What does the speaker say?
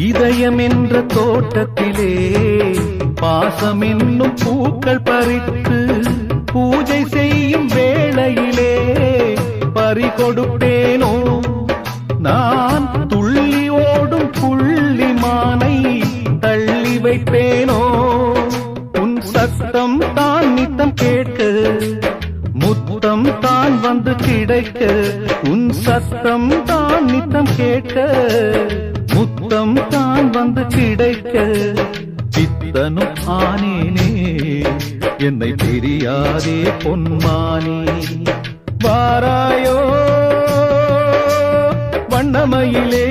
இதயம் என்ற தோட்டத்திலே பாசம் என்னும் பூக்கள் பறித்து பூஜை செய்யும் வேளையிலே பறி கொடுப்பேனோ நான் துள்ளி ஓடும் புள்ளிமானை தள்ளி வைப்பேனோ உன் சத்தம் தான் நித்தம் கேட்க முத்தம் தான் வந்து கிடைக்க உன் சத்தம் தான் நித்தம் கேட்க முத்தம் தான் வந்து கிடைக்க பித்தனும் ஆனேனே என்னை தெரியாதே பொன்மானே வாராயோ வண்ணமயிலே